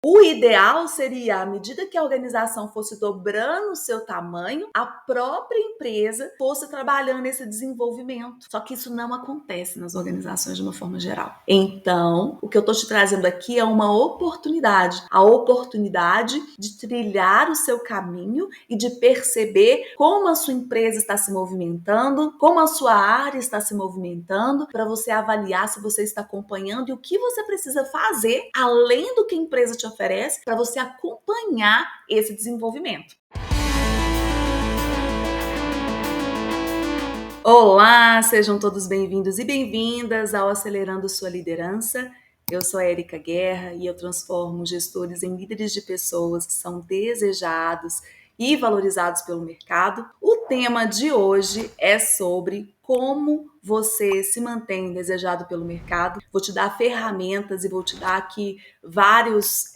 O ideal seria, à medida que a organização fosse dobrando o seu tamanho, a própria empresa fosse trabalhando esse desenvolvimento. Só que isso não acontece nas organizações de uma forma geral. Então, o que eu estou te trazendo aqui é uma oportunidade. A oportunidade de trilhar o seu caminho e de perceber como a sua empresa está se movimentando, como a sua área está se movimentando, para você avaliar se você está acompanhando e o que você precisa fazer, além do que a empresa te oferece, para você acompanhar esse desenvolvimento. Olá, sejam todos bem-vindos e bem-vindas ao Acelerando Sua Liderança. Eu sou a Érica Guerra e eu transformo gestores em líderes de pessoas que são desejados e valorizados pelo mercado. O tema de hoje é sobre como você se mantém desejado pelo mercado. Vou te dar ferramentas e vou te dar aqui vários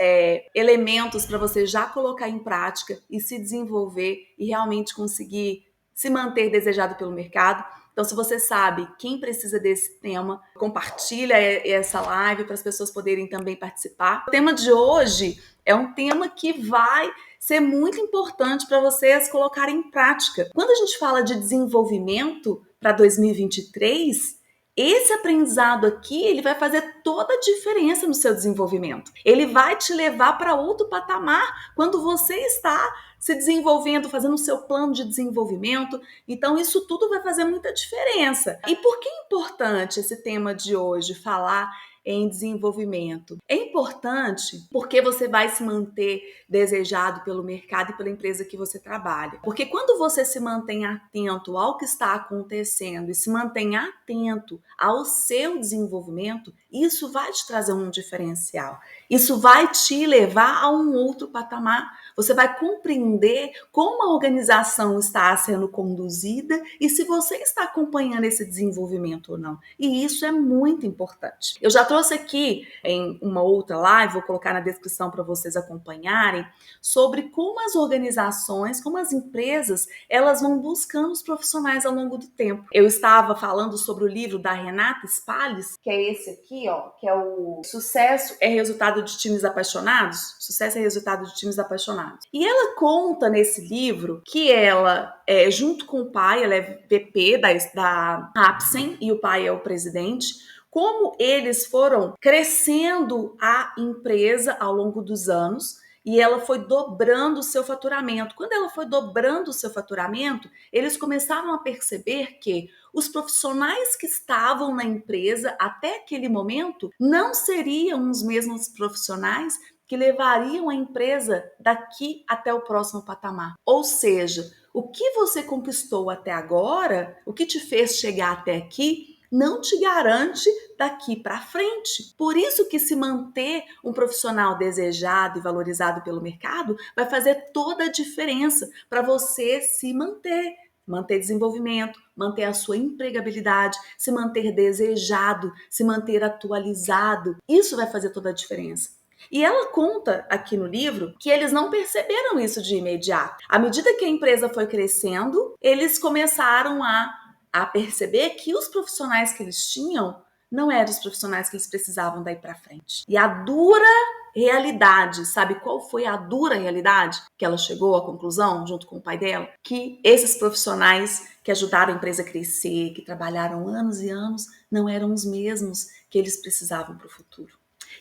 elementos para você já colocar em prática e se desenvolver e realmente conseguir se manter desejado pelo mercado. Então, se você sabe quem precisa desse tema, compartilha essa live para as pessoas poderem também participar. O tema de hoje é um tema que vai ser muito importante para vocês colocarem em prática. Quando a gente fala de desenvolvimento para 2023, esse aprendizado aqui, ele vai fazer toda a diferença no seu desenvolvimento. Ele vai te levar para outro patamar quando você está se desenvolvendo, fazendo o seu plano de desenvolvimento. Então, isso tudo vai fazer muita diferença. E por que é importante esse tema de hoje, falar em desenvolvimento? É importante porque você vai se manter desejado pelo mercado e pela empresa que você trabalha. Porque quando você se mantém atento ao que está acontecendo e se mantém atento ao seu desenvolvimento, isso vai te trazer um diferencial. Isso vai te levar a um outro patamar. Você vai compreender como a organização está sendo conduzida e se você está acompanhando esse desenvolvimento ou não. E isso é muito importante. Eu já trouxe aqui em uma outra live, vou colocar na descrição para vocês acompanharem, sobre como as organizações, como as empresas, elas vão buscando os profissionais ao longo do tempo. Eu estava falando sobre o livro da Renata Spalles, que é esse aqui, ó, que é o Sucesso é Resultado de Times Apaixonados. Sucesso é Resultado de Times Apaixonados. E ela conta nesse livro que ela, junto com o pai, ela é VP da Apsen e o pai é o presidente, como eles foram crescendo a empresa ao longo dos anos e ela foi dobrando o seu faturamento. Quando ela foi dobrando o seu faturamento, eles começaram a perceber que os profissionais que estavam na empresa até aquele momento não seriam os mesmos profissionais que levariam a empresa daqui até o próximo patamar. Ou seja, o que você conquistou até agora, o que te fez chegar até aqui, não te garante daqui para frente. Por isso que se manter um profissional desejado e valorizado pelo mercado vai fazer toda a diferença para você se manter desenvolvimento, manter a sua empregabilidade, se manter desejado, se manter atualizado. Isso vai fazer toda a diferença. E ela conta aqui no livro que eles não perceberam isso de imediato. À medida que a empresa foi crescendo, eles começaram a perceber que os profissionais que eles tinham não eram os profissionais que eles precisavam daí para frente. E a dura realidade, sabe qual foi a dura realidade que ela chegou à conclusão, junto com o pai dela? Que esses profissionais que ajudaram a empresa a crescer, que trabalharam anos e anos, não eram os mesmos que eles precisavam para o futuro.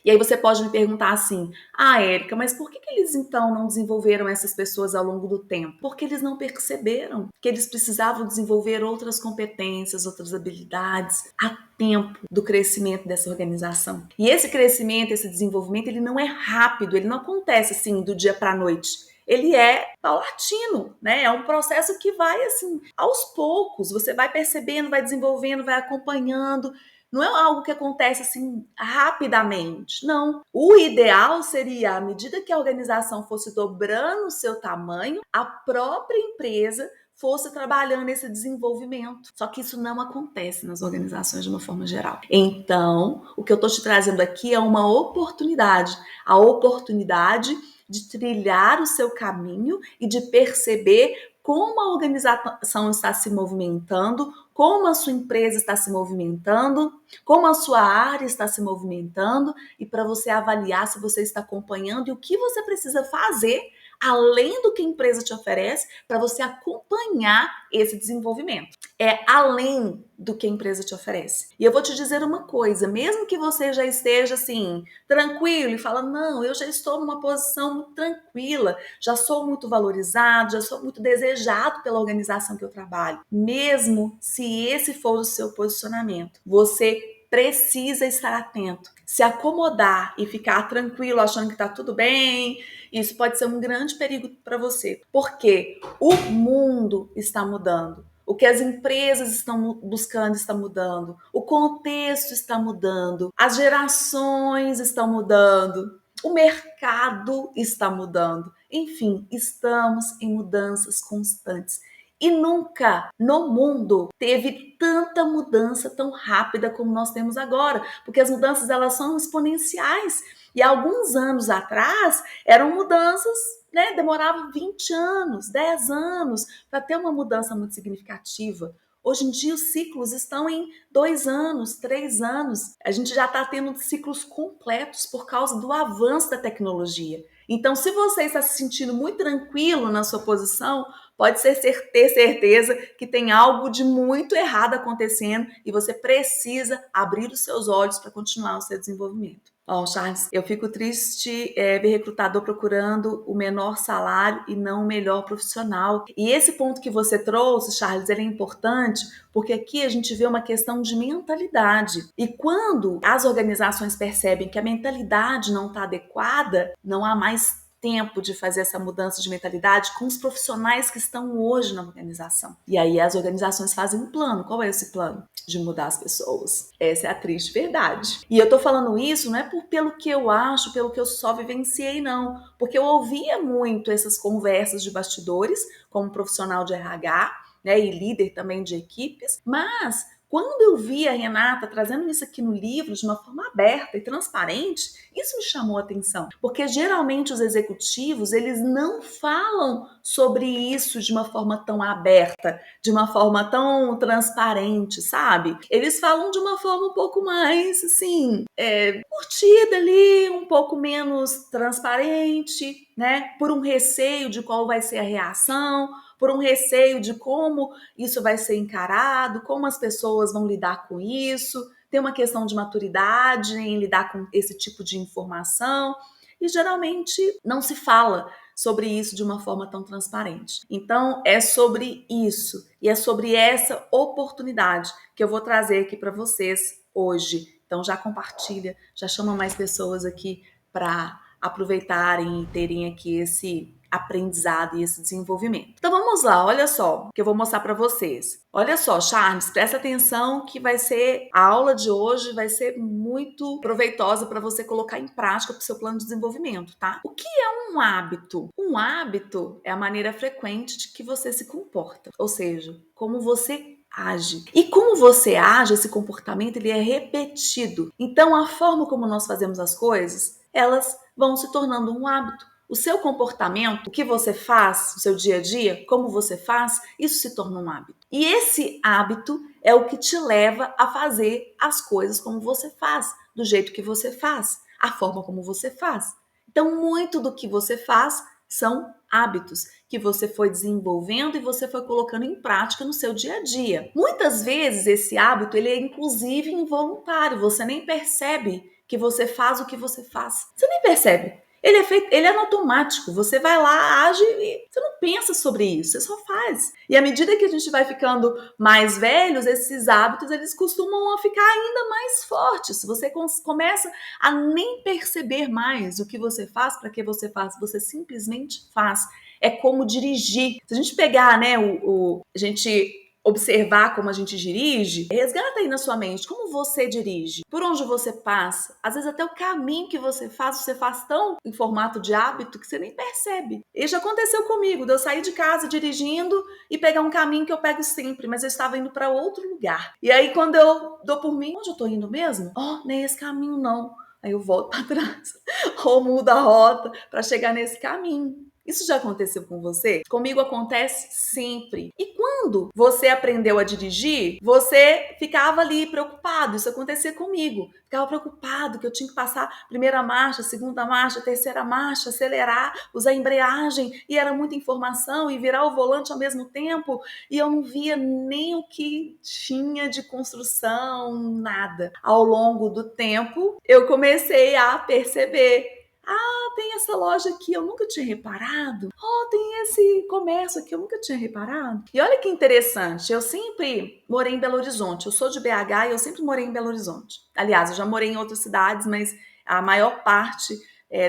E aí você pode me perguntar assim, Érica, mas por que eles então não desenvolveram essas pessoas ao longo do tempo? Porque eles não perceberam que eles precisavam desenvolver outras competências, outras habilidades a tempo do crescimento dessa organização. E esse crescimento, esse desenvolvimento, ele não é rápido, ele não acontece assim do dia para a noite. Ele é paulatino, né? É um processo que vai assim, aos poucos, você vai percebendo, vai desenvolvendo, vai acompanhando. Não é algo que acontece assim rapidamente, não. O ideal seria, à medida que a organização fosse dobrando o seu tamanho, a própria empresa fosse trabalhando esse desenvolvimento. Só que isso não acontece nas organizações de uma forma geral. Então, o que eu estou te trazendo aqui é uma oportunidade. A oportunidade de trilhar o seu caminho e de perceber como a organização está se movimentando, como a sua empresa está se movimentando, como a sua área está se movimentando, e para você avaliar se você está acompanhando e o que você precisa fazer além do que a empresa te oferece para você acompanhar esse desenvolvimento. É além do que a empresa te oferece. E eu vou te dizer uma coisa, mesmo que você já esteja assim, tranquilo e fala, não, eu já estou numa posição muito tranquila, já sou muito valorizado, já sou muito desejado pela organização que eu trabalho. Mesmo se esse for o seu posicionamento, você precisa estar atento. Se acomodar e ficar tranquilo achando que está tudo bem, isso pode ser um grande perigo para você, porque o mundo está mudando. O que as empresas estão buscando está mudando, o contexto está mudando, as gerações estão mudando, o mercado está mudando. Enfim, estamos em mudanças constantes. E nunca no mundo teve tanta mudança tão rápida como nós temos agora, porque as mudanças elas são exponenciais. E há alguns anos atrás eram mudanças, né? Demorava 20 anos, 10 anos para ter uma mudança muito significativa. Hoje em dia os ciclos estão em 2 anos, 3 anos. A gente já está tendo ciclos completos por causa do avanço da tecnologia. Então, se você está se sentindo muito tranquilo na sua posição, pode ter certeza que tem algo de muito errado acontecendo e você precisa abrir os seus olhos para continuar o seu desenvolvimento. Ó, Charles, eu fico triste ver recrutador procurando o menor salário e não o melhor profissional. E esse ponto que você trouxe, Charles, ele é importante porque aqui a gente vê uma questão de mentalidade. E quando as organizações percebem que a mentalidade não está adequada, não há mais tempo de fazer essa mudança de mentalidade com os profissionais que estão hoje na organização. E aí as organizações fazem um plano. Qual é esse plano? De mudar as pessoas. Essa é a triste verdade. E eu tô falando isso não é pelo que eu acho, pelo que eu só vivenciei, não. Porque eu ouvia muito essas conversas de bastidores, como profissional de RH, né, e líder também de equipes, mas quando eu vi a Renata trazendo isso aqui no livro de uma forma aberta e transparente, isso me chamou a atenção, porque geralmente os executivos, eles não falam sobre isso de uma forma tão aberta, de uma forma tão transparente, sabe? Eles falam de uma forma um pouco mais, assim, curtida ali, um pouco menos transparente, né? Por um receio de qual vai ser a reação, por um receio de como isso vai ser encarado, como as pessoas vão lidar com isso, tem uma questão de maturidade em lidar com esse tipo de informação, e geralmente não se fala sobre isso de uma forma tão transparente. Então, é sobre isso, e é sobre essa oportunidade que eu vou trazer aqui para vocês hoje. Então, já compartilha, já chama mais pessoas aqui para aproveitarem e terem aqui esse aprendizado e esse desenvolvimento. Então vamos lá, olha só, que eu vou mostrar para vocês. Olha só, Charles, presta atenção que vai ser a aula de hoje vai ser muito proveitosa para você colocar em prática para o seu plano de desenvolvimento, tá? O que é um hábito? Um hábito é a maneira frequente de que você se comporta, ou seja, como você age. E como você age, esse comportamento ele é repetido. Então a forma como nós fazemos as coisas, elas vão se tornando um hábito. O seu comportamento, o que você faz, o seu dia a dia, como você faz, isso se torna um hábito. E esse hábito é o que te leva a fazer as coisas como você faz, do jeito que você faz, a forma como você faz. Então, muito do que você faz são hábitos que você foi desenvolvendo e você foi colocando em prática no seu dia a dia. Muitas vezes esse hábito ele é inclusive involuntário, você nem percebe que você faz o que você faz. Você nem percebe. Ele é feito, ele é no automático. Você vai lá, age e você não pensa sobre isso, você só faz. E à medida que a gente vai ficando mais velhos, esses hábitos eles costumam ficar ainda mais fortes. Você começa a nem perceber mais o que você faz, para que você faz, você simplesmente faz. É como dirigir. Se a gente pegar, né, a gente observar como a gente dirige, resgata aí na sua mente como você dirige, por onde você passa, às vezes até o caminho que você faz tão em formato de hábito que você nem percebe. E já aconteceu comigo, de eu sair de casa dirigindo e pegar um caminho que eu pego sempre, mas eu estava indo para outro lugar. E aí quando eu dou por mim, onde eu tô indo mesmo? Nem esse caminho não. Aí eu volto para trás, ou mudo a rota para chegar nesse caminho. Isso já aconteceu com você? Comigo acontece sempre. E quando você aprendeu a dirigir, você ficava ali preocupado. Isso acontecia comigo. Ficava preocupado que eu tinha que passar primeira marcha, segunda marcha, terceira marcha, acelerar, usar a embreagem, e era muita informação, e virar o volante ao mesmo tempo, e eu não via nem o que tinha de construção, nada. Ao longo do tempo, eu comecei a perceber: tem essa loja aqui, eu nunca tinha reparado. Oh, tem esse comércio aqui, eu nunca tinha reparado. E olha que interessante, eu sempre morei em Belo Horizonte. Eu sou de BH e eu sempre morei em Belo Horizonte. Aliás, eu já morei em outras cidades, mas a maior parte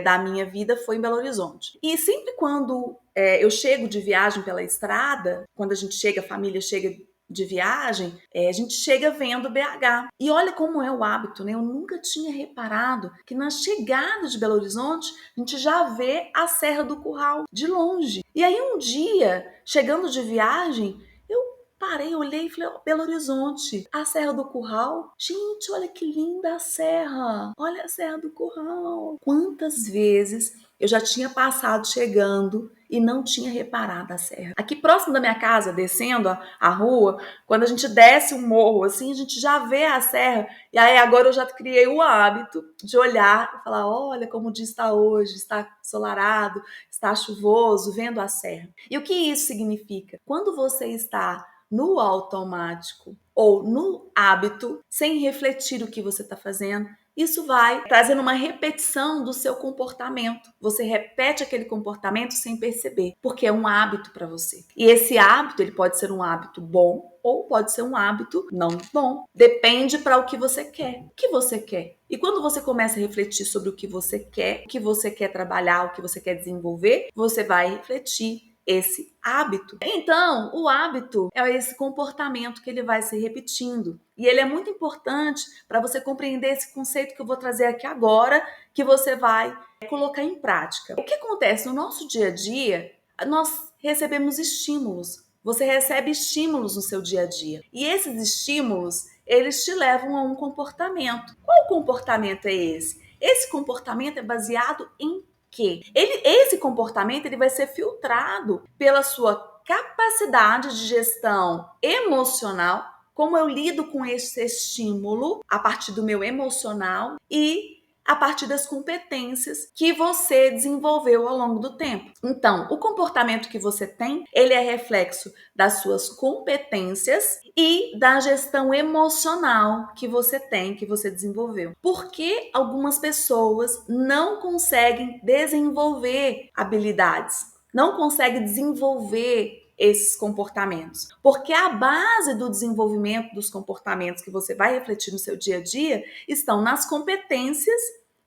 da minha vida foi em Belo Horizonte. E sempre quando eu chego de viagem pela estrada, quando a gente chega, a família chega de viagem, a gente chega vendo BH. E olha como é o hábito, né? Eu nunca tinha reparado que na chegada de Belo Horizonte, a gente já vê a Serra do Curral de longe. E aí um dia, chegando de viagem, eu parei, olhei e falei: Belo Horizonte, a Serra do Curral. Gente, olha que linda a serra. Olha a Serra do Curral. Quantas vezes eu já tinha passado chegando e não tinha reparado a serra. Aqui próximo da minha casa, descendo a rua, quando a gente desce um morro assim, a gente já vê a serra. E aí agora eu já criei o hábito de olhar e falar: olha como o dia está hoje, está ensolarado, está chuvoso, vendo a serra. E o que isso significa? Quando você está no automático ou no hábito, sem refletir o que você está fazendo, isso vai trazendo uma repetição do seu comportamento. Você repete aquele comportamento sem perceber, porque é um hábito para você. E esse hábito, ele pode ser um hábito bom ou pode ser um hábito não bom. Depende para o que você quer. O que você quer? E quando você começa a refletir sobre o que você quer trabalhar, o que você quer desenvolver, você vai refletir esse hábito. Então, o hábito é esse comportamento que ele vai se repetindo. E ele é muito importante para você compreender esse conceito que eu vou trazer aqui agora, que você vai colocar em prática. O que acontece no nosso dia a dia? Nós recebemos estímulos. Você recebe estímulos no seu dia a dia. E esses estímulos, eles te levam a um comportamento. Qual comportamento é esse? Esse comportamento é baseado em quê? Esse comportamento ele vai ser filtrado pela sua capacidade de gestão emocional, como eu lido com esse estímulo a partir do meu emocional e a partir das competências que você desenvolveu ao longo do tempo. Então, o comportamento que você tem, ele é reflexo das suas competências e da gestão emocional que você tem, que você desenvolveu. Por que algumas pessoas não conseguem desenvolver habilidades? Não conseguem desenvolver esses comportamentos. Porque a base do desenvolvimento dos comportamentos que você vai refletir no seu dia a dia estão nas competências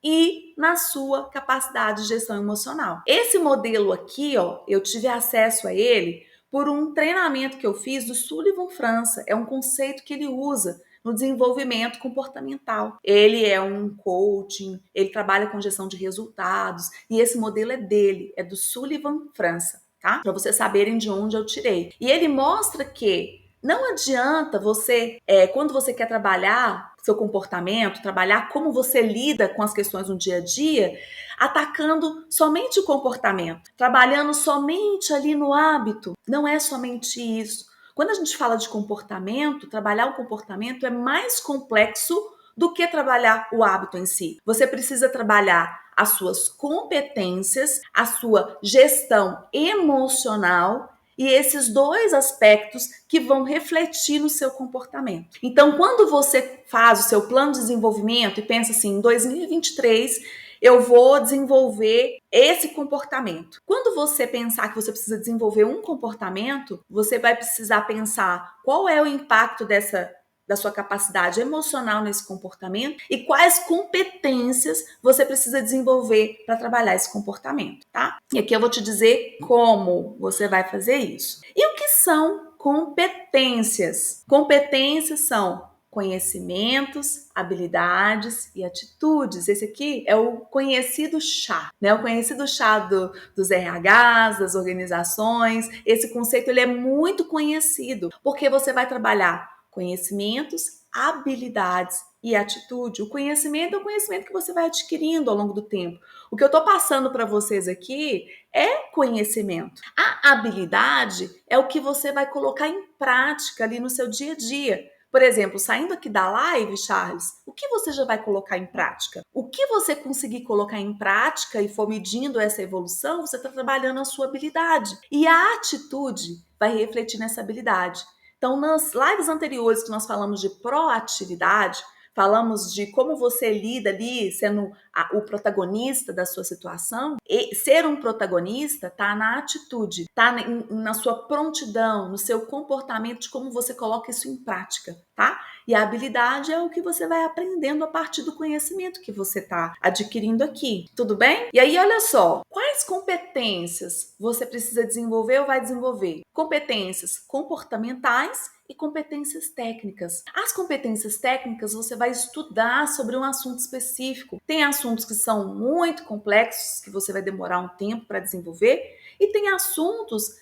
e na sua capacidade de gestão emocional. Esse modelo aqui, eu tive acesso a ele por um treinamento que eu fiz do Sullivan França. É um conceito que ele usa no desenvolvimento comportamental. Ele é um coaching, ele trabalha com gestão de resultados e esse modelo é dele, é do Sullivan França, tá? Para vocês saberem de onde eu tirei. E ele mostra que não adianta você, quando você quer trabalhar seu comportamento, trabalhar como você lida com as questões no dia a dia, atacando somente o comportamento, trabalhando somente ali no hábito. Não é somente isso. Quando a gente fala de comportamento, trabalhar o comportamento é mais complexo do que trabalhar o hábito em si. Você precisa trabalhar as suas competências, a sua gestão emocional e esses dois aspectos que vão refletir no seu comportamento. Então, quando você faz o seu plano de desenvolvimento e pensa assim, em 2023, eu vou desenvolver esse comportamento. Quando você pensar que você precisa desenvolver um comportamento, você vai precisar pensar qual é o impacto da sua capacidade emocional nesse comportamento e quais competências você precisa desenvolver para trabalhar esse comportamento, tá? E aqui eu vou te dizer como você vai fazer isso. E o que são competências? Competências são conhecimentos, habilidades e atitudes. Esse aqui é o conhecido chá, né? O conhecido chá dos RHs, das organizações. Esse conceito ele é muito conhecido, porque você vai trabalhar conhecimentos, habilidades e atitude. O conhecimento é o conhecimento que você vai adquirindo ao longo do tempo. O que eu estou passando para vocês aqui é conhecimento. A habilidade é o que você vai colocar em prática ali no seu dia a dia. Por exemplo, saindo aqui da live, Charles, o que você já vai colocar em prática? O que você conseguir colocar em prática e for medindo essa evolução, você está trabalhando a sua habilidade. E a atitude vai refletir nessa habilidade. Então, nas lives anteriores que nós falamos de proatividade, falamos de como você lida ali, sendo o protagonista da sua situação. E ser um protagonista tá na atitude, tá na sua prontidão, no seu comportamento, de como você coloca isso em prática, tá? E a habilidade é o que você vai aprendendo a partir do conhecimento que você está adquirindo aqui. Tudo bem? E aí, olha só, quais competências você precisa desenvolver ou vai desenvolver? Competências comportamentais e competências técnicas. As competências técnicas você vai estudar sobre um assunto específico. Tem assuntos que são muito complexos, que você vai demorar um tempo para desenvolver, e tem assuntos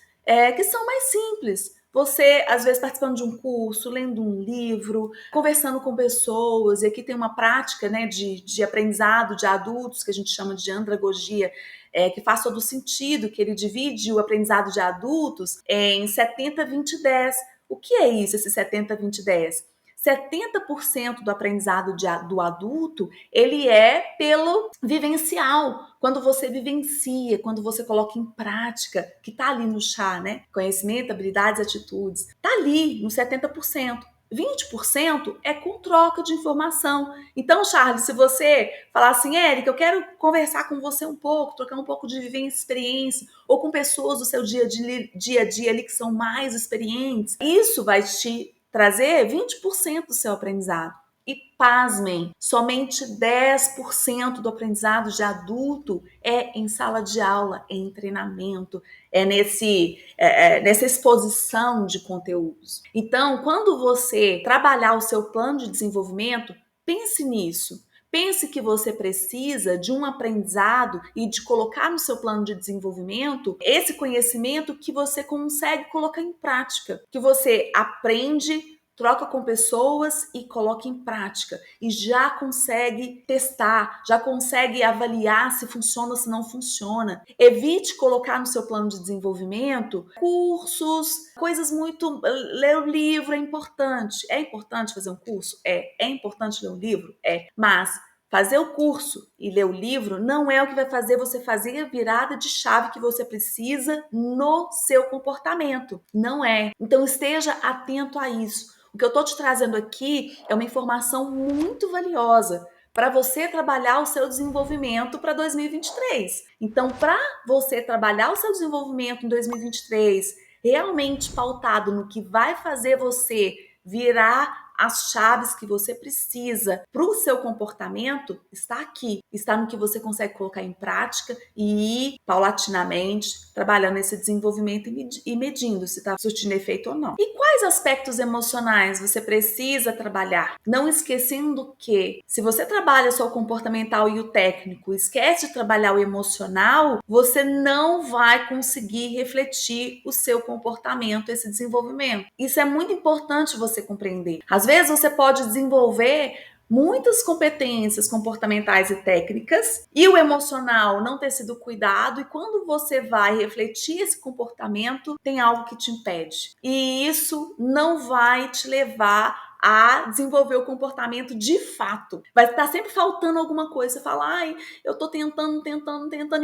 que são mais simples. Você, às vezes, participando de um curso, lendo um livro, conversando com pessoas, e aqui tem uma prática, né, de aprendizado de adultos, que a gente chama de andragogia, que faz todo sentido, que ele divide o aprendizado de adultos em 70, 20, 10. O que é isso, esse 70, 20, 10? 70% do aprendizado do adulto, ele é pelo vivencial. Quando você vivencia, quando você coloca em prática, que tá ali no chá, né? Conhecimento, habilidades, atitudes. Tá ali no 70%. 20% é com troca de informação. Então, Charles, se você falar assim, Érica, eu quero conversar com você um pouco, trocar um pouco de vivência e experiência, ou com pessoas do seu dia a dia ali que são mais experientes, isso vai te trazer 20% do seu aprendizado. E pasmem, somente 10% do aprendizado de adulto é em sala de aula, é em treinamento, nessa exposição de conteúdos. Então, quando você trabalhar o seu plano de desenvolvimento, pense nisso. Pense que você precisa de um aprendizado e de colocar no seu plano de desenvolvimento esse conhecimento que você consegue colocar em prática, que você aprende, troca com pessoas e coloca em prática. E já consegue testar, já consegue avaliar se funciona ou se não funciona. Evite colocar no seu plano de desenvolvimento cursos, coisas muito... Ler o livro é importante. É importante fazer um curso? É importante ler um livro? Mas fazer o curso e ler o livro não é o que vai fazer você fazer a virada de chave que você precisa no seu comportamento. Não é. Então esteja atento a isso. O que eu estou te trazendo aqui é uma informação muito valiosa para você trabalhar o seu desenvolvimento para 2023. Então, para você trabalhar o seu desenvolvimento em 2023, realmente pautado no que vai fazer você virar as chaves que você precisa para o seu comportamento, está aqui. Está no que você consegue colocar em prática e ir paulatinamente trabalhando esse desenvolvimento e medindo se está surtindo efeito ou não. E quais aspectos emocionais você precisa trabalhar? Não esquecendo que, se você trabalha só o comportamental e o técnico, esquece de trabalhar o emocional, você não vai conseguir refletir o seu comportamento, esse desenvolvimento. Isso é muito importante você compreender. Às vezes você pode desenvolver muitas competências comportamentais e técnicas e o emocional não ter sido cuidado, e quando você vai refletir esse comportamento, tem algo que te impede. E isso não vai te levar a desenvolver o comportamento de fato. Vai estar sempre faltando alguma coisa. Você fala, ai, eu tô tentando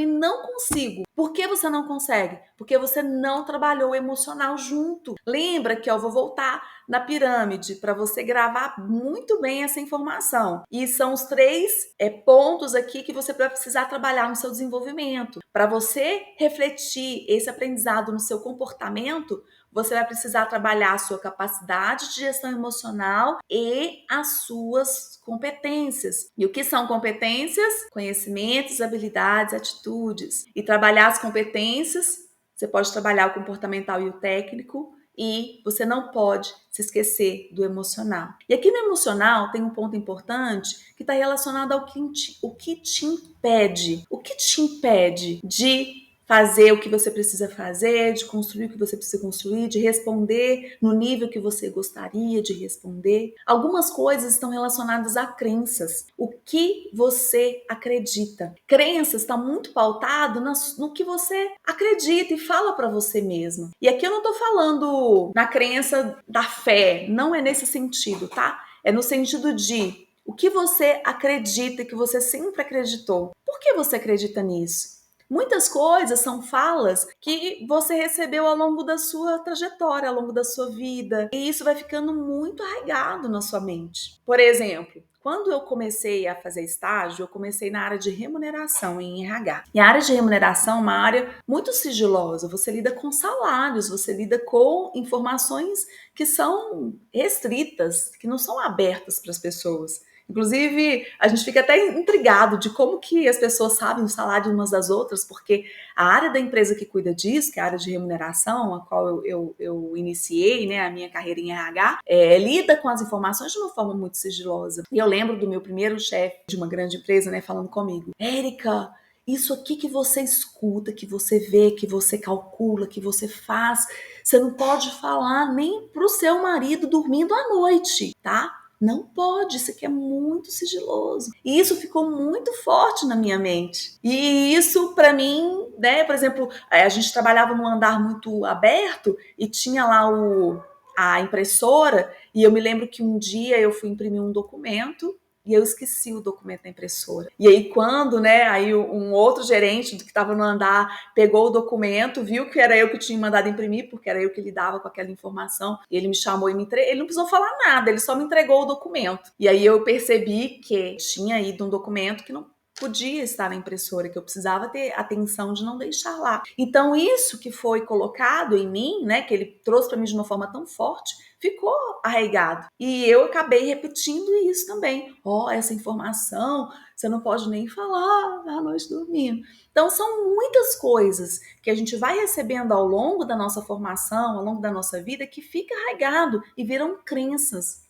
e não consigo. Por que você não consegue? Porque você não trabalhou o emocional junto. Lembra que eu vou voltar na pirâmide para você gravar muito bem essa informação. E são os 3 pontos aqui que você vai precisar trabalhar no seu desenvolvimento. Para você refletir esse aprendizado no seu comportamento, você vai precisar trabalhar a sua capacidade de gestão emocional e as suas competências. E o que são competências? Conhecimentos, habilidades, atitudes. E trabalhar as competências, você pode trabalhar o comportamental e o técnico, e você não pode se esquecer do emocional. E aqui no emocional tem um ponto importante que está relacionado ao que te impede. O que te impede de fazer o que você precisa fazer, de construir o que você precisa construir, de responder no nível que você gostaria de responder. Algumas coisas estão relacionadas a crenças. O que você acredita? Crenças está muito pautado no que você acredita e fala para você mesmo. E aqui eu não estou falando na crença da fé, não é nesse sentido, tá? É no sentido de o que você acredita, que você sempre acreditou. Por que você acredita nisso? Muitas coisas são falas que você recebeu ao longo da sua trajetória, ao longo da sua vida. E isso vai ficando muito arraigado na sua mente. Por exemplo, quando eu comecei a fazer estágio, eu comecei na área de remuneração em RH. E a área de remuneração é uma área muito sigilosa. Você lida com salários, você lida com informações que são restritas, que não são abertas para as pessoas. Inclusive, a gente fica até intrigado de como que as pessoas sabem o salário umas das outras, porque a área da empresa que cuida disso, que é a área de remuneração, a qual eu iniciei, né, a minha carreira em RH, lida com as informações de uma forma muito sigilosa. E eu lembro do meu primeiro chefe de uma grande empresa, né, falando comigo: Érica, isso aqui que você escuta, que você vê, que você calcula, que você faz, você não pode falar nem pro seu marido dormindo à noite, tá? Não pode, isso aqui é muito sigiloso. E isso ficou muito forte na minha mente. E isso, para mim, né, por exemplo, a gente trabalhava num andar muito aberto e tinha lá a impressora, e eu me lembro que um dia eu fui imprimir um documento e eu esqueci o documento da impressora. E aí quando, né, aí um outro gerente que estava no andar pegou o documento, viu que era eu que tinha mandado imprimir, porque era eu que lidava com aquela informação, e ele me chamou e me entregou. Ele não precisou falar nada, ele só me entregou o documento. E aí eu percebi que tinha ido um documento que não podia estar na impressora, que eu precisava ter atenção de não deixar lá. Então isso que foi colocado em mim, né, que ele trouxe para mim de uma forma tão forte, ficou arraigado. E eu acabei repetindo isso também. Essa informação você não pode nem falar à noite dormindo. Então são muitas coisas que a gente vai recebendo ao longo da nossa formação, ao longo da nossa vida, que fica arraigado e viram crenças,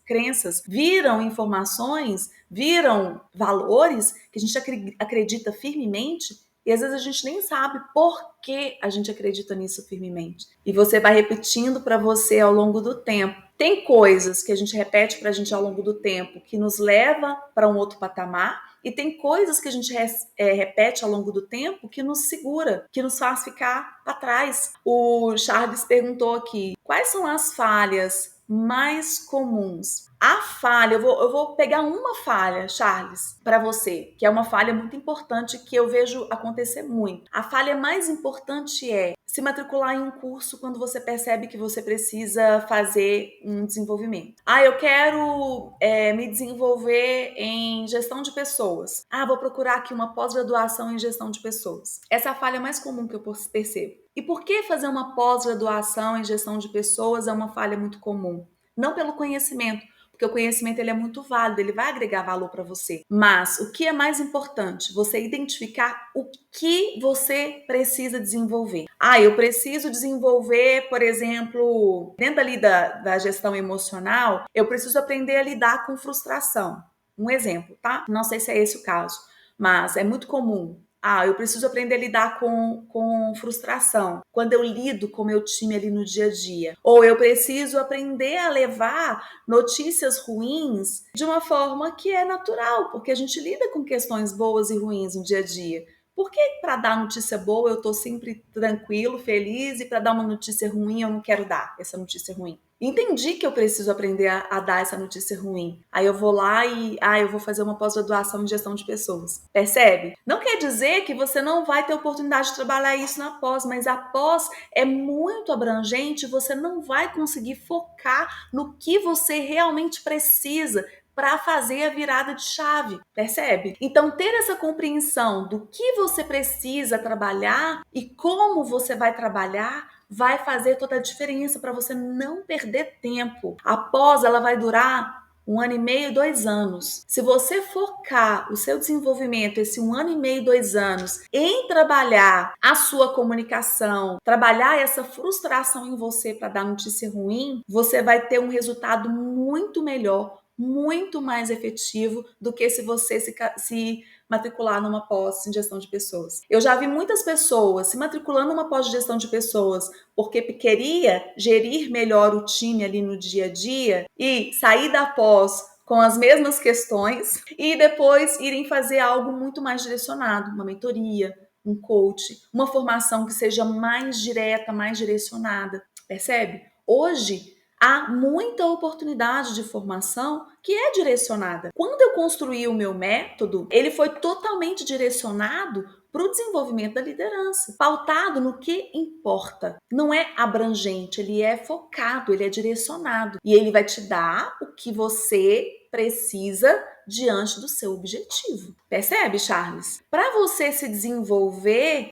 viram informações, viram valores que a gente acredita firmemente e às vezes a gente nem sabe por que a gente acredita nisso firmemente. E você vai repetindo para você ao longo do tempo. Tem coisas que a gente repete para a gente ao longo do tempo que nos leva para um outro patamar, e tem coisas que a gente repete ao longo do tempo que nos segura, que nos faz ficar para trás. O Charles perguntou aqui, quais são as falhas mais comuns? A falha, eu vou pegar uma falha, Charles, para você, que é uma falha muito importante que eu vejo acontecer muito. A falha mais importante é se matricular em um curso quando você percebe que você precisa fazer um desenvolvimento. Eu quero me desenvolver em gestão de pessoas. Vou procurar aqui uma pós-graduação em gestão de pessoas. Essa é a falha mais comum que eu percebo. E por que fazer uma pós-graduação em gestão de pessoas é uma falha muito comum? Não pelo conhecimento, porque o conhecimento ele é muito válido, ele vai agregar valor para você. Mas o que é mais importante? Você identificar o que você precisa desenvolver. Eu preciso desenvolver, por exemplo, dentro ali da gestão emocional, eu preciso aprender a lidar com frustração. Um exemplo, tá? Não sei se é esse o caso, mas é muito comum. Eu preciso aprender a lidar com frustração quando eu lido com o meu time ali no dia a dia. Ou eu preciso aprender a levar notícias ruins de uma forma que é natural, porque a gente lida com questões boas e ruins no dia a dia. Por que para dar notícia boa eu estou sempre tranquilo, feliz, e para dar uma notícia ruim eu não quero dar essa notícia ruim? Entendi que eu preciso aprender a dar essa notícia ruim. Aí eu vou lá e eu vou fazer uma pós-graduação em gestão de pessoas. Percebe? Não quer dizer que você não vai ter oportunidade de trabalhar isso na pós, mas a pós é muito abrangente, você não vai conseguir focar no que você realmente precisa para fazer a virada de chave, percebe? Então, ter essa compreensão do que você precisa trabalhar e como você vai trabalhar vai fazer toda a diferença para você não perder tempo. A pós, ela vai durar 1 ano e meio, 2 anos. Se você focar o seu desenvolvimento, esse 1 ano e meio, 2 anos, em trabalhar a sua comunicação, trabalhar essa frustração em você para dar notícia ruim, você vai ter um resultado muito melhor, muito mais efetivo do que se você se matricular numa pós em gestão de pessoas. Eu já vi muitas pessoas se matriculando numa pós de gestão de pessoas porque queria gerir melhor o time ali no dia a dia e sair da pós com as mesmas questões e depois irem fazer algo muito mais direcionado, uma mentoria, um coach, uma formação que seja mais direta, mais direcionada. Percebe? Hoje há muita oportunidade de formação que é direcionada. Quando eu construí o meu método, ele foi totalmente direcionado para o desenvolvimento da liderança, pautado no que importa. Não é abrangente, ele é focado, ele é direcionado. E ele vai te dar o que você precisa diante do seu objetivo. Percebe, Charles? Para você se desenvolver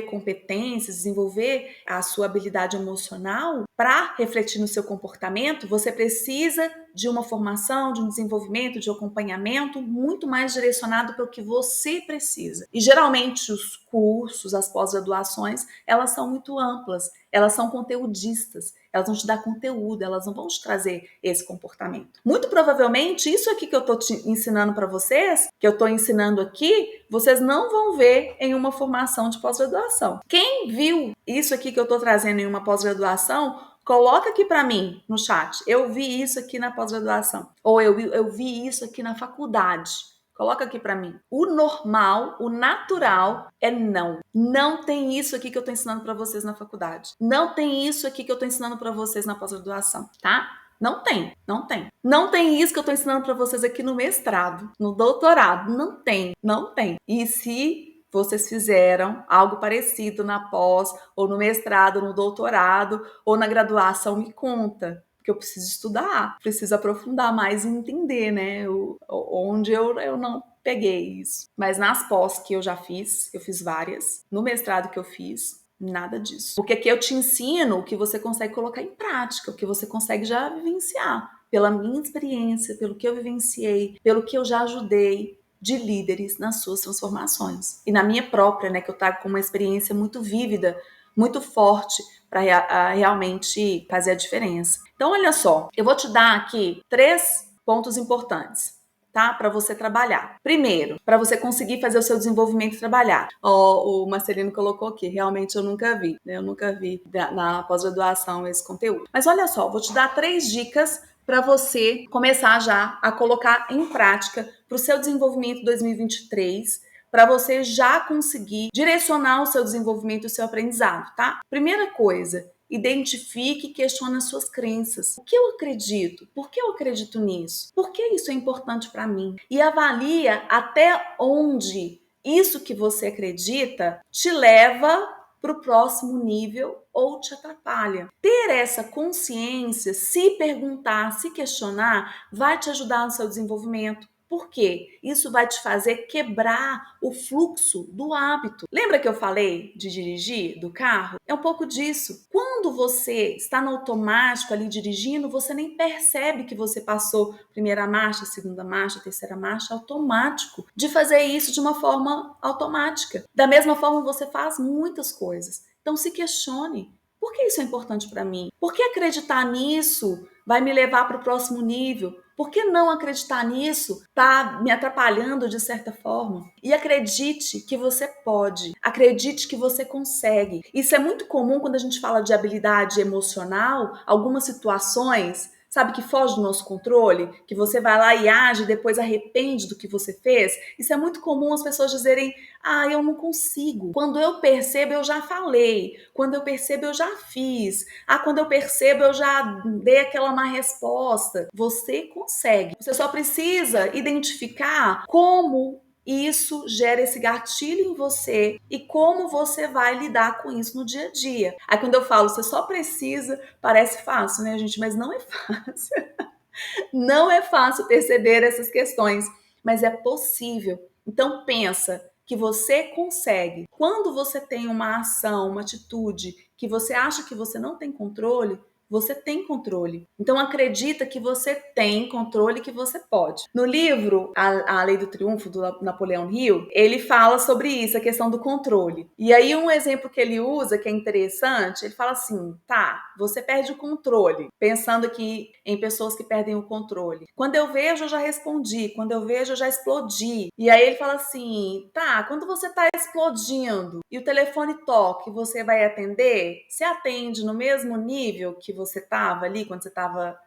competências, desenvolver a sua habilidade emocional, para refletir no seu comportamento, você precisa de uma formação, de um desenvolvimento, de um acompanhamento muito mais direcionado para o que você precisa. E geralmente os cursos, as pós-graduações, elas são muito amplas, elas são conteudistas, elas vão te dar conteúdo, elas não vão te trazer esse comportamento. Muito provavelmente, isso aqui que eu estou te ensinando para vocês, que eu estou ensinando aqui, vocês não vão ver em uma formação de pós-graduação. Quem viu isso aqui que eu estou trazendo em uma pós-graduação, coloca aqui para mim no chat. Eu vi isso aqui na pós-graduação. Ou eu vi isso aqui na faculdade. Coloca aqui para mim. O normal, o natural é não. Não tem isso aqui que eu tô ensinando para vocês na faculdade. Não tem isso aqui que eu tô ensinando para vocês na pós-graduação, tá? Não tem, não tem. Não tem isso que eu tô ensinando para vocês aqui no mestrado, no doutorado. Não tem, não tem. E se vocês fizeram algo parecido na pós, ou no mestrado, no doutorado, ou na graduação, me conta. Porque eu preciso estudar, preciso aprofundar mais e entender, né? Onde eu não peguei isso. Mas nas pós que eu já fiz, eu fiz várias. No mestrado que eu fiz, nada disso. Porque aqui eu te ensino o que você consegue colocar em prática, o que você consegue já vivenciar. Pela minha experiência, pelo que eu vivenciei, pelo que eu já ajudei de líderes nas suas transformações. E na minha própria, né, que eu trago com uma experiência muito vívida, muito forte, para realmente fazer a diferença. Então, olha só, eu vou te dar aqui 3 pontos importantes, tá? Para você trabalhar. Primeiro, para você conseguir fazer o seu desenvolvimento e trabalhar. O Marcelino colocou aqui, realmente eu nunca vi, né? Eu nunca vi na pós-graduação esse conteúdo. Mas olha só, vou te dar 3 dicas para você começar já a colocar em prática para o seu desenvolvimento 2023, para você já conseguir direcionar o seu desenvolvimento e o seu aprendizado, tá? Primeira coisa, identifique e questione as suas crenças. O que eu acredito? Por que eu acredito nisso? Por que isso é importante para mim? E avalia até onde isso que você acredita te leva para o próximo nível ou te atrapalha. Ter essa consciência, se perguntar, se questionar, vai te ajudar no seu desenvolvimento. Por quê? Isso vai te fazer quebrar o fluxo do hábito. Lembra que eu falei de dirigir do carro? É um pouco disso. Quando você está no automático ali dirigindo, você nem percebe que você passou primeira marcha, segunda marcha, terceira marcha, automático. De fazer isso de uma forma automática. Da mesma forma, você faz muitas coisas. Então, se questione. Por que isso é importante para mim? Por que acreditar nisso vai me levar para o próximo nível? Por que não acreditar nisso está me atrapalhando de certa forma? E acredite que você pode, acredite que você consegue. Isso é muito comum quando a gente fala de habilidade emocional, algumas situações, sabe, que foge do nosso controle, que você vai lá e age e depois arrepende do que você fez. Isso é muito comum as pessoas dizerem, eu não consigo. Quando eu percebo, eu já falei. Quando eu percebo, eu já fiz. Quando eu percebo, eu já dei aquela má resposta. Você consegue. Você só precisa identificar como isso gera esse gatilho em você e como você vai lidar com isso no dia a dia. Aí quando eu falo, você só precisa, parece fácil, né, gente? Mas não é fácil. Não é fácil perceber essas questões, mas é possível. Então pensa que você consegue. Quando você tem uma ação, uma atitude que você acha que você não tem controle, Você tem controle. Então acredita que você tem controle, que você pode. No livro A Lei do Triunfo, do Napoleão Hill, ele fala sobre isso, a questão do controle. E aí um exemplo que ele usa, que é interessante, ele fala assim, tá, você perde o controle, pensando aqui em pessoas que perdem o controle. Quando eu vejo, eu já respondi. Quando eu vejo, eu já explodi. E aí ele fala assim, tá, quando você tá explodindo e o telefone toca e você vai atender, você atende no mesmo nível que você tava ali quando você tava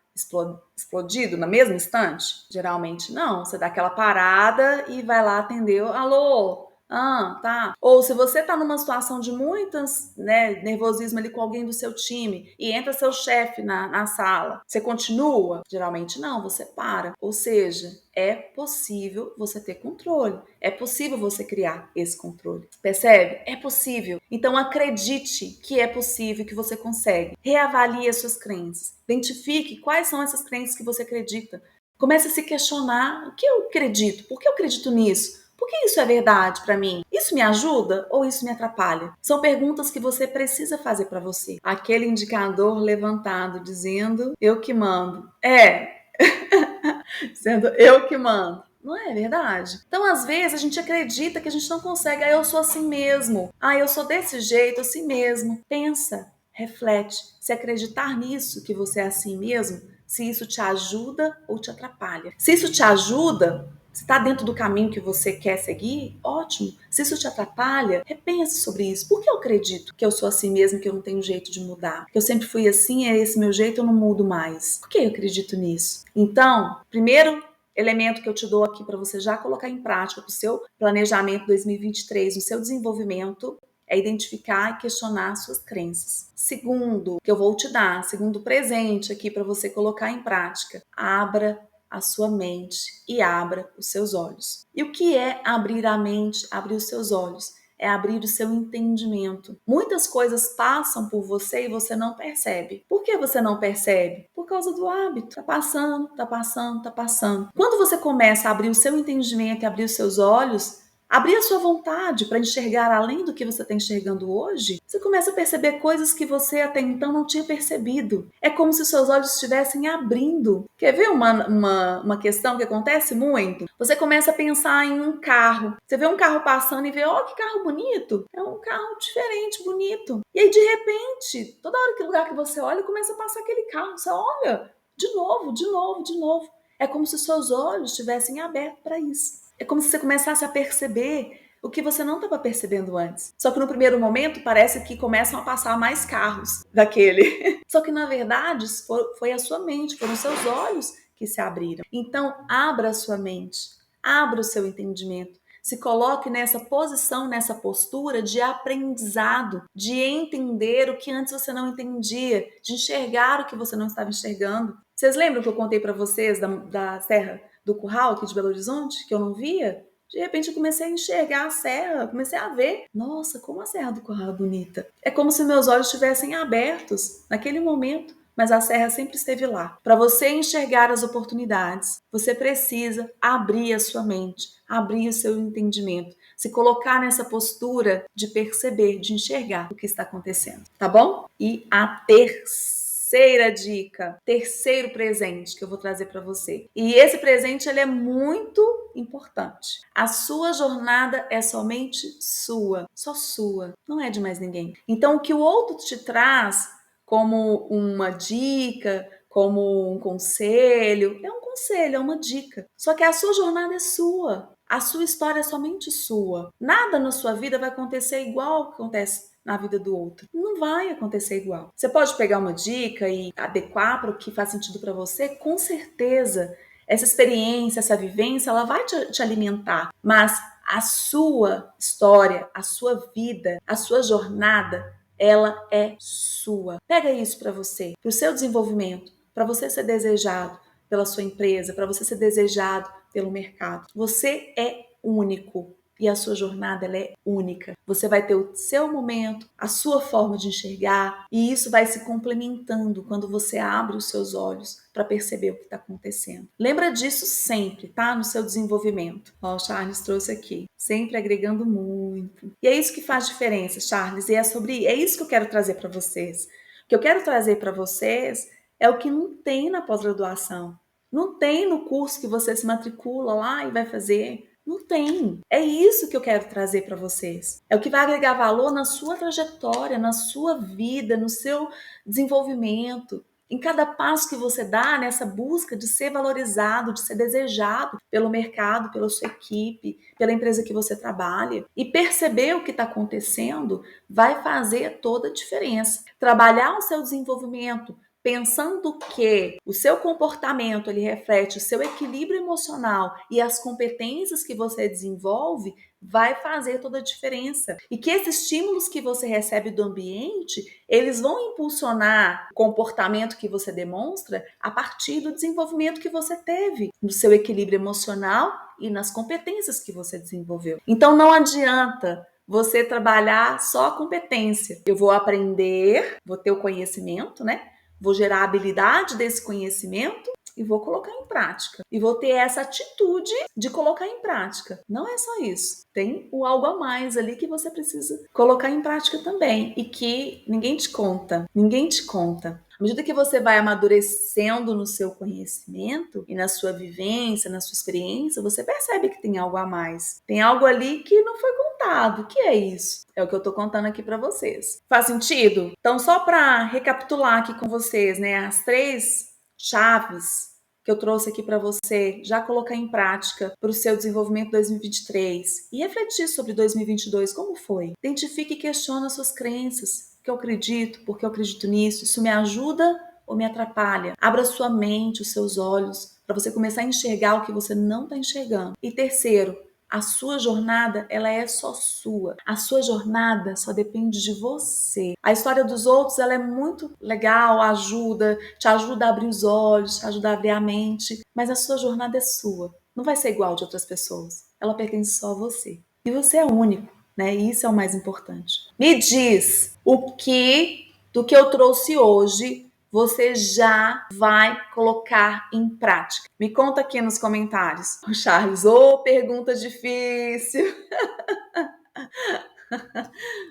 explodido no mesmo instante? Geralmente não. Você dá aquela parada e vai lá atender. Alô? Ah, tá. Ou se você tá numa situação de muitas, né, nervosismo ali com alguém do seu time e entra seu chefe na sala, você continua? Geralmente não, você para. Ou seja, é possível você ter controle. É possível você criar esse controle. Percebe? É possível. Então acredite que é possível, que você consegue. Reavalie as suas crenças. Identifique quais são essas crenças que você acredita. Comece a se questionar: o que eu acredito? Por que eu acredito nisso? Por que isso é verdade para mim? Isso me ajuda ou isso me atrapalha? São perguntas que você precisa fazer para você. Aquele indicador levantado dizendo eu que mando. Sendo eu que mando. Não é verdade? Então, às vezes, a gente acredita que a gente não consegue. Ah, eu sou assim mesmo. Ah, eu sou desse jeito, assim mesmo. Pensa, reflete. Se acreditar nisso, que você é assim mesmo, se isso te ajuda ou te atrapalha. Se isso te ajuda, se está dentro do caminho que você quer seguir, ótimo. Se isso te atrapalha, repense sobre isso. Por que eu acredito que eu sou assim mesmo, que eu não tenho jeito de mudar? Que eu sempre fui assim, é esse meu jeito, eu não mudo mais. Por que eu acredito nisso? Então, primeiro elemento que eu te dou aqui para você já colocar em prática para o seu planejamento 2023, no seu desenvolvimento, é identificar e questionar suas crenças. Segundo, que eu vou te dar, segundo presente aqui para você colocar em prática, abra a sua mente e abra os seus olhos. E o que é abrir a mente, abrir os seus olhos? É abrir o seu entendimento. Muitas coisas passam por você e você não percebe. Por que você não percebe? Por causa do hábito. Tá passando, tá passando, tá passando. Quando você começa a abrir o seu entendimento e abrir os seus olhos, abrir a sua vontade para enxergar além do que você está enxergando hoje, você começa a perceber coisas que você até então não tinha percebido. É como se os seus olhos estivessem abrindo. Quer ver uma questão que acontece muito? Você começa a pensar em um carro. Você vê um carro passando e vê, ó, que carro bonito. É um carro diferente, bonito. E aí, de repente, toda hora que lugar que você olha, começa a passar aquele carro. Você olha, de novo, de novo, de novo. É como se os seus olhos estivessem abertos para isso. É como se você começasse a perceber o que você não estava percebendo antes. Só que no primeiro momento parece que começam a passar mais carros daquele. Só que na verdade foi a sua mente, foram os seus olhos que se abriram. Então abra a sua mente, abra o seu entendimento. Se coloque nessa posição, nessa postura de aprendizado, de entender o que antes você não entendia, de enxergar o que você não estava enxergando. Vocês lembram que eu contei para vocês da Serra do Curral aqui de Belo Horizonte, que eu não via? De repente eu comecei a enxergar a serra, comecei a ver. Nossa, como a Serra do Curral é bonita. É como se meus olhos estivessem abertos naquele momento, mas a serra sempre esteve lá. Para você enxergar as oportunidades, você precisa abrir a sua mente, abrir o seu entendimento, se colocar nessa postura de perceber, de enxergar o que está acontecendo, tá bom? E a terceira dica, terceiro presente que eu vou trazer para você. E esse presente ele é muito importante. A sua jornada é somente sua, só sua, não é de mais ninguém. Então o que o outro te traz como uma dica, como um conselho, é uma dica. Só que a sua jornada é sua. A sua história é somente sua. Nada na sua vida vai acontecer igual ao que acontece na vida do outro. Não vai acontecer igual. Você pode pegar uma dica e adequar para o que faz sentido para você, com certeza. Essa experiência, essa vivência, ela vai te alimentar. Mas a sua história, a sua vida, a sua jornada, ela é sua. Pega isso para você, para o seu desenvolvimento, para você ser desejado pela sua empresa, para você ser desejado pelo mercado. Você é único e a sua jornada ela é única. Você vai ter o seu momento, a sua forma de enxergar e isso vai se complementando quando você abre os seus olhos para perceber o que está acontecendo. Lembra disso sempre, tá? No seu desenvolvimento. Ó, o Charles trouxe aqui, sempre agregando muito. E é isso que faz diferença, Charles, e é isso que eu quero trazer para vocês. que eu quero trazer para vocês é o que não tem na pós-graduação. Não tem no curso que você se matricula lá e vai fazer. Não tem. É isso que eu quero trazer para vocês. É o que vai agregar valor na sua trajetória, na sua vida, no seu desenvolvimento. Em cada passo que você dá nessa busca de ser valorizado, de ser desejado pelo mercado, pela sua equipe, pela empresa que você trabalha. E perceber o que está acontecendo vai fazer toda a diferença. Trabalhar o seu desenvolvimento pensando que o seu comportamento ele reflete o seu equilíbrio emocional e as competências que você desenvolve, vai fazer toda a diferença. E que esses estímulos que você recebe do ambiente, eles vão impulsionar o comportamento que você demonstra a partir do desenvolvimento que você teve, no seu equilíbrio emocional e nas competências que você desenvolveu. Então não adianta você trabalhar só a competência. Eu vou aprender, vou ter o conhecimento, né? Vou gerar a habilidade desse conhecimento e vou colocar em prática. E vou ter essa atitude de colocar em prática. Não é só isso. Tem o algo a mais ali que você precisa colocar em prática também. E que ninguém te conta. Ninguém te conta. À medida que você vai amadurecendo no seu conhecimento e na sua vivência, na sua experiência, você percebe que tem algo a mais. Tem algo ali que não foi contado. O que é isso? É o que eu tô contando aqui para vocês. Faz sentido? Então, só para recapitular aqui com vocês, né, as 3 chaves que eu trouxe aqui para você já colocar em prática para o seu desenvolvimento 2023 e refletir sobre 2022, como foi? Identifique e questione as suas crenças. O que eu acredito? Por que eu acredito nisso? Isso me ajuda ou me atrapalha? Abra sua mente, os seus olhos, para você começar a enxergar o que você não está enxergando. E terceiro, a sua jornada, ela é só sua. A sua jornada só depende de você. A história dos outros, ela é muito legal, te ajuda a abrir os olhos, te ajuda a abrir a mente, mas a sua jornada é sua. Não vai ser igual de outras pessoas. Ela pertence só a você. E você é único, né? E isso é o mais importante. Me diz do que eu trouxe hoje, você já vai colocar em prática? Me conta aqui nos comentários. O Charles, pergunta difícil.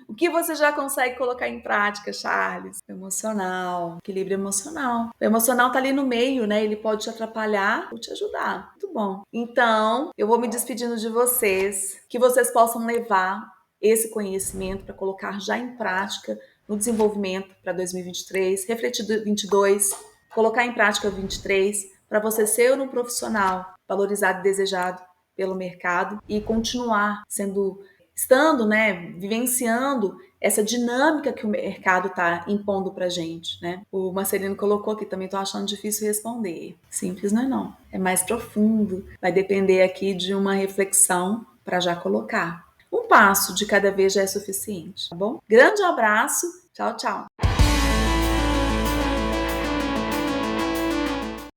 O que você já consegue colocar em prática, Charles? Emocional, equilíbrio emocional. O emocional tá ali no meio, né? Ele pode te atrapalhar ou te ajudar. Muito bom. Então, eu vou me despedindo de vocês, que vocês possam levar esse conhecimento para colocar já em prática no desenvolvimento para 2023, refletir 2022, colocar em prática 2023, para você ser um profissional valorizado e desejado pelo mercado e continuar estando, né, vivenciando essa dinâmica que o mercado está impondo para gente, né? O Marcelino colocou aqui, também estou achando difícil responder. Simples não é não, é mais profundo. Vai depender aqui de uma reflexão para já colocar. Um passo de cada vez já é suficiente, tá bom? Grande abraço, tchau, tchau.